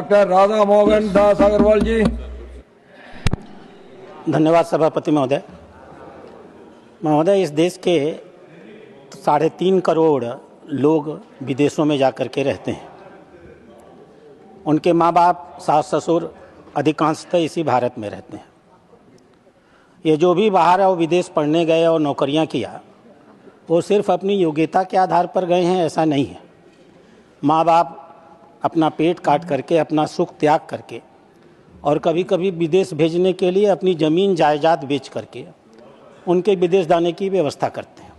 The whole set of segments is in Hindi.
डॉक्टर राधा मोहन दास अग्रवाल जी। धन्यवाद सभापति महोदय। महोदय, इस देश के 3.5 करोड़ लोग विदेशों में जा कर के रहते हैं। उनके माँ बाप, सास ससुर अधिकांशतः इसी भारत में रहते हैं। ये जो भी बाहर और विदेश पढ़ने गए और नौकरियां किया, वो सिर्फ अपनी योग्यता के आधार पर गए हैं, ऐसा नहीं है। माँ बाप अपना पेट काट करके, अपना सुख त्याग करके और कभी कभी विदेश भेजने के लिए अपनी ज़मीन जायदाद बेच करके उनके विदेश जाने की व्यवस्था करते हैं।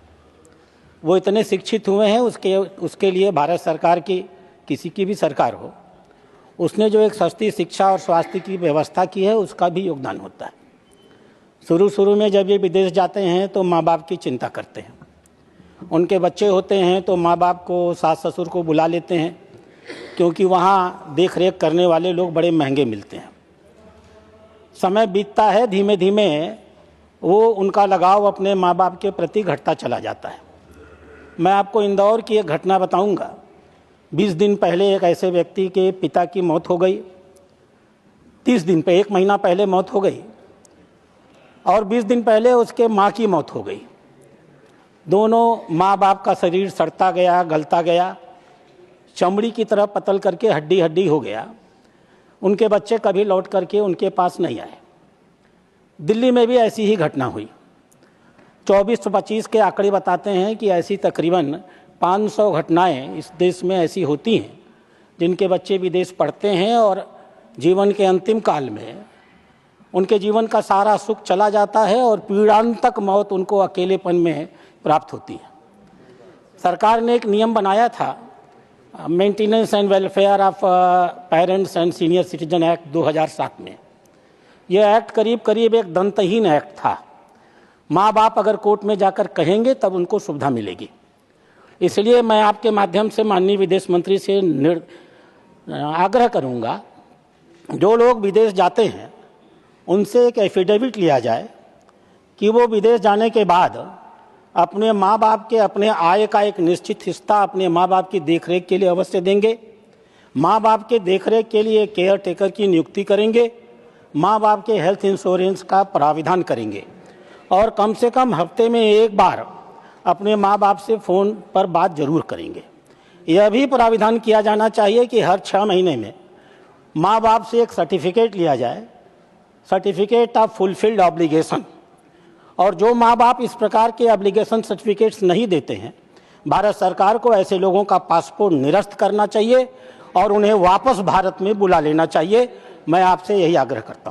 वो इतने शिक्षित हुए हैं, उसके लिए भारत सरकार की, किसी की भी सरकार हो, उसने जो एक सस्ती शिक्षा और स्वास्थ्य की व्यवस्था की है, उसका भी योगदान होता है। शुरू में जब ये विदेश जाते हैं तो माँ बाप की चिंता करते हैं। उनके बच्चे होते हैं तो माँ बाप को, सास ससुर को बुला लेते हैं, क्योंकि वहाँ देख रेख करने वाले लोग बड़े महंगे मिलते हैं। समय बीतता है, धीमे धीमे वो उनका लगाव अपने माँ बाप के प्रति घटता चला जाता है। मैं आपको इंदौर की एक घटना बताऊंगा। 20 दिन पहले एक ऐसे व्यक्ति के पिता की मौत हो गई। 30 दिन पे, 1 महीना पहले मौत हो गई और 20 दिन पहले उसके माँ की मौत हो गई। दोनों माँ बाप का शरीर सड़ता गया, गलता गया, चमड़ी की तरह पतल करके हड्डी हड्डी हो गया। उनके बच्चे कभी लौट करके उनके पास नहीं आए। दिल्ली में भी ऐसी ही घटना हुई। 24-25 के आंकड़े बताते हैं कि ऐसी तकरीबन 500 घटनाएं इस देश में ऐसी होती हैं जिनके बच्चे विदेश पढ़ते हैं और जीवन के अंतिम काल में उनके जीवन का सारा सुख चला जाता है और पीड़ांतक मौत उनको अकेलेपन में प्राप्त होती है। सरकार ने एक नियम बनाया था, maintenance and welfare of parents and senior citizen act 2007 में। यह एक्ट करीब एक दंतहीन एक्ट था। माँ बाप अगर कोर्ट में जाकर कहेंगे तब उनको सुविधा मिलेगी। इसलिए मैं आपके माध्यम से माननीय विदेश मंत्री से आग्रह करूँगा, जो लोग विदेश जाते हैं उनसे एक एफिडेविट लिया जाए कि वो विदेश जाने के बाद अपने माँ बाप के, अपने आय का एक निश्चित हिस्सा अपने माँ बाप की देखरेख के लिए अवश्य देंगे। माँ बाप के देखरेख के लिए केयर टेकर की नियुक्ति करेंगे। माँ बाप के हेल्थ इंश्योरेंस का प्राविधान करेंगे और कम से कम हफ्ते में 1 बार अपने माँ बाप से फ़ोन पर बात जरूर करेंगे। यह भी प्राविधान किया जाना चाहिए कि हर 6 महीने में माँ बाप से एक सर्टिफिकेट लिया जाए, सर्टिफिकेट ऑफ फुलफिल्ड ऑब्लिगेशन। और जो माँ बाप इस प्रकार के ऑब्लिगेशन सर्टिफिकेट्स नहीं देते हैं, भारत सरकार को ऐसे लोगों का पासपोर्ट निरस्त करना चाहिए और उन्हें वापस भारत में बुला लेना चाहिए। मैं आपसे यही आग्रह करता हूँ।